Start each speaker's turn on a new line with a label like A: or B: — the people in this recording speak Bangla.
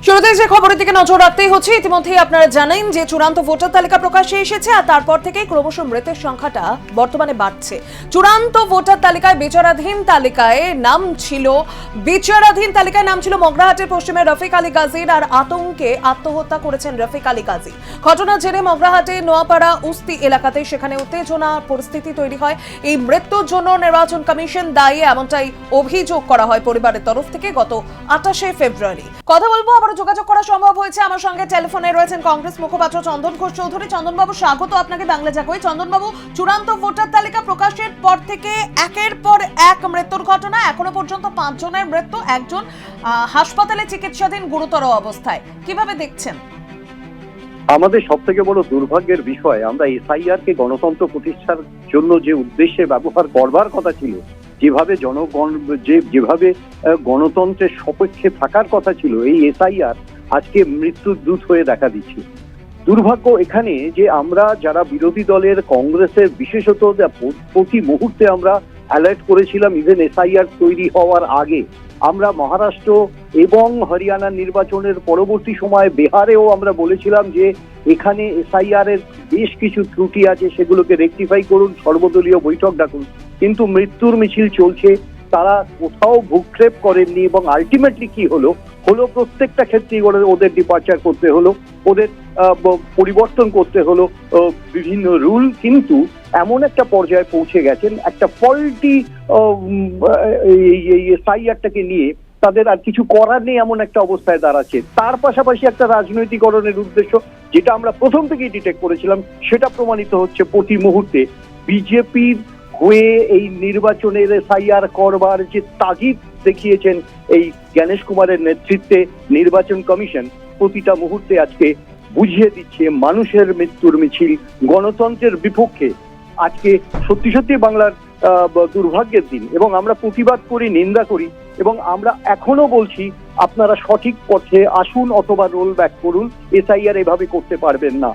A: শুরুতে যে খবরের দিকে নজর রাখতেই হচ্ছে, ইতিমধ্যেই আপনারা জানেন যে চূড়ান্ত ভোটার তালিকা প্রকাশ্যে এসেছে আর তারপর থেকেই ক্রমশ মৃতের সংখ্যাটা বর্তমানে বাড়ছে। চূড়ান্ত ভোটার তালিকায় বিচারাধীন তালিকায় নাম ছিল মগরাহাটের পশ্চিমে রফিক আলী গাজীর, আর আতঙ্কে আত্মহত্যা করেছেন রফিক আলী গাজী। ঘটনার জেরে মগরাহাটে নোয়াপাড়া উস্তি এলাকাতে সেখানে উত্তেজনা পরিস্থিতি তৈরি হয়। এই মৃত্যুর জন্য নির্বাচন কমিশন দায়ী এমনটাই অভিযোগ করা হয় পরিবারের তরফ থেকে গত 28 ফেব্রুয়ারি। কথা বলবো, আবার যোগাযোগ করা সম্ভব হয়েছে। আমার সঙ্গে টেলিফোনে রয়েছেন কংগ্রেস মুখপাত্র চন্দন ঘোষ চৌধুরী। চন্দনবাবু, স্বাগত আপনাকে বাংলা জাগোয়। চন্দনবাবু, চূড়ান্ত ভোটার তালিকা প্রকাশের পর থেকে একের পর এক মৃত্যুর ঘটনা, এখনো পর্যন্ত 5 জনের মৃত্যু, একজন হাসপাতালে চিকিৎসাধীন গুরুতর অবস্থায়, কিভাবে দেখছেন?
B: আমাদের সব থেকে বড় দুর্ভাগ্যের বিষয়, আমরা এসআইআর কে গণতন্ত্র প্রতিষ্ঠার জন্য যে উদ্দেশ্যে ব্যবহার করবার কথা ছিল, যেভাবে যেভাবে গণতন্ত্রের সপক্ষে থাকার কথা ছিল, এই এসআইআর আজকে মৃত্যুর দূত হয়ে দেখা দিচ্ছে। দুর্ভাগ্য এখানে যে আমরা যারা বিরোধী দলের কংগ্রেসের বিশেষত প্রতি মুহূর্তে আমরা অ্যালার্ট করেছিলাম, ইভেন এসআইআর তৈরি হওয়ার আগে আমরা মহারাষ্ট্র এবং হরিয়ানার নির্বাচনের পরবর্তী সময়ে বিহারেও আমরা বলেছিলাম যে এখানে এসআইআর এর বেশ কিছু ত্রুটি আছে, সেগুলোকে রেকটিফাই করুন, সর্বদলীয় বৈঠক ডাকুন। কিন্তু মৃত্যুর মিছিল চলছে, তারা কোথাও ভূক্ষেপ করেননি এবং আলটিমেটলি কি হলো প্রত্যেকটা ক্ষেত্রেই ওদের ডিপার্চার করতে হলো, ওদের পরিবর্তন করতে হলো বিভিন্ন রুল। কিন্তু এমন একটা পর্যায়ে পৌঁছে গেছেন, একটা ফল্টি এসআইআরটাকে নিয়ে তাদের আর কিছু করার নেই, এমন একটা অবস্থায় দাঁড়াচ্ছে। তার পাশাপাশি একটা রাজনৈতিকরণের উদ্দেশ্য, যেটা আমরা প্রথম থেকেই ডিটেক্ট করেছিলাম, সেটা প্রমাণিত হচ্ছে প্রতি মুহূর্তে। বিজেপির হয়ে এই নির্বাচনের এসআইআর করবার যে তাগিদ দেখিয়েছেন এই জ্ঞানেশ কুমারের নেতৃত্বে নির্বাচন কমিশন, প্রতিটা মুহূর্তে আজকে বুঝিয়ে দিচ্ছে মানুষের মৃত্যুর মিছিল গণতন্ত্রের বিপক্ষে। আজকে সত্যি সত্যি বাংলার দুর্ভাগ্যের দিন, এবং আমরা প্রতিবাদ করি, নিন্দা করি, এবং আমরা এখনো বলছি আপনারা সঠিক পথে আসুন অথবা রোল ব্যাক করুন। এসআইআর এভাবে করতে পারবেন না।